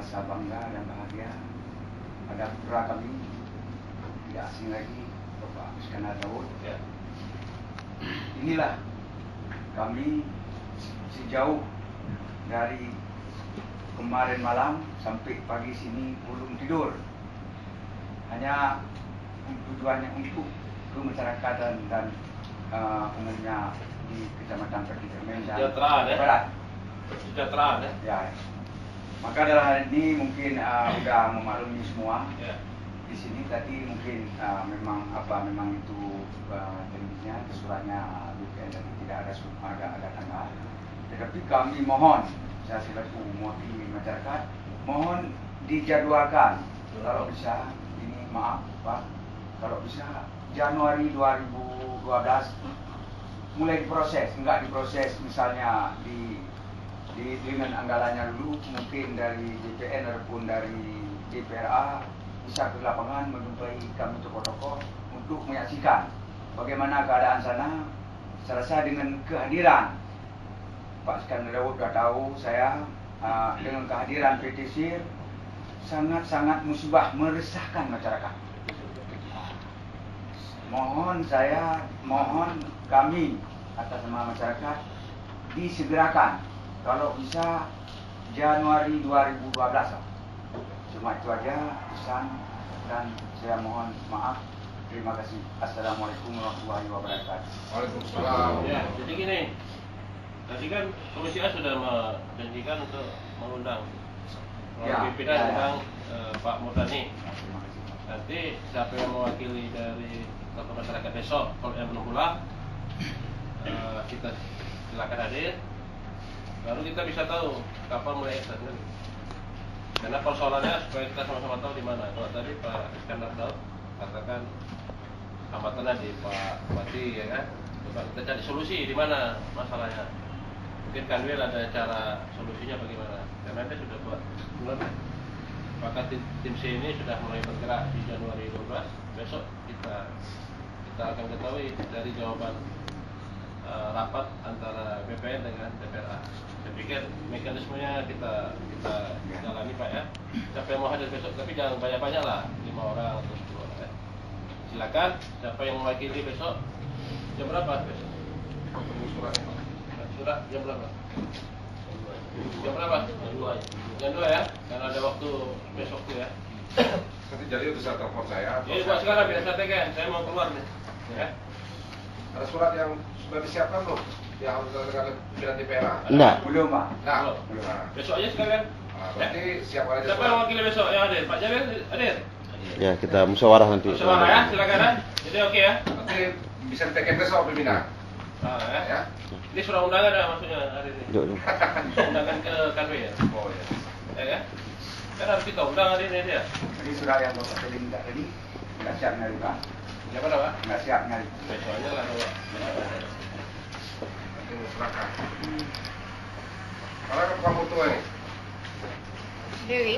merasa bangga dan bahagia ada putra kami tidak asing lagi, Bapak Iskandar Daud. Ya. Inilah kami sejauh dari kemarin malam sampai pagi sini belum tidur. Hanya tujuannya untuk ke masyarakat dan umumnya di Kecamatan Kaki Cermin dan Barat. Kesejahteraan ya. Ya. Maka dalam hal ini mungkin sudah memaklumi semua. Ya. Di sini tadi mungkin memang itu jenisnya suratnya BPN dan tidak ada tanggal. Tetapi kami mohon, saya selaku mewakili masyarakat, mohon dijadwalkan kalau bisa, ini maaf Pak, kalau bisa Januari 2012 mulai diproses, enggak diproses misalnya dengan anggarannya dulu, mungkin dari DPN ataupun dari DPRA bisa ke lapangan menjumpai kami tokoh-tokoh untuk menyaksikan bagaimana keadaan sana. Saya rasa dengan kehadiran Pak Iskandar Daud sudah tahu saya dengan kehadiran PT SIR sangat-sangat musibah, meresahkan masyarakat. Mohon kami atas nama masyarakat disegerakan kalau bisa Januari 2012. Cuma itu aja pesan dan saya mohon maaf. Terima kasih. Assalamualaikum warahmatullahi wabarakatuh. Waalaikumsalam. Ya, jadi gini, tadi kan Komisi A sudah menjanjikan untuk mengundang pimpinan tentang Pak Murdani. Nanti siapa yang mewakili dari tokoh masyarakat besok, kalau yang belum pulang, kita silakan hadir. Lalu kita bisa tahu kapan mulai assessment. Karena persoalannya supaya kita sama-sama tahu di mana. Kalau tadi Pak Iskandar Daud katakan hambatannya di Pak Bupati, ya kan? Coba kita cari solusi di mana masalahnya. Mungkin Kanwil ada cara solusinya bagaimana. Karena dia sudah buat bulan. Maka tim C ini sudah mulai bergerak di Januari 12. Besok kita akan ketahui dari jawaban rapat antara BPN dengan DPRA. Saya pikir mekanismenya kita jalani Pak ya. Siapa yang mau hadir besok, tapi jangan banyak-banyak lah, 5 orang atau 10 orang ya. Silakan, siapa yang mewakili besok, jam berapa besok? Surat jam berapa? Jam berapa? Jam 2 ya, karena ada waktu besok tuh ya. Nanti jadi bisa telepon saya. Jadi buat sekarang biar saya tekan, saya mau keluar nih. Ya. Ada surat yang sudah disiapkan belum? Yang harus dilakukan pimpinan DPRA? Enggak. Belum Pak. Nah, Belum. Besok aja sekalian. berarti siapkan aja Siapa yang surat. mewakili besok yang hadir? Pak Jamil hadir? Ya, kita musyawarah nanti. Musyawarah ya, silakan ya. Jadi oke ya. Nanti bisa ditekan besok pimpinan. Ya. Ini surat undangan ya maksudnya hari ini. Duduk. Undangan ke Kanwil ya. Oh ya. Ya kan? Kan harus kita undang hari ini dia. Jadi surat yang Bapak tadi minta tadi nggak siap nyari Pak. Siapa nama? Nggak siap nyari. Besoknya lah Pak. Nanti serahkan. Kalau kamu tua ini. Dewi.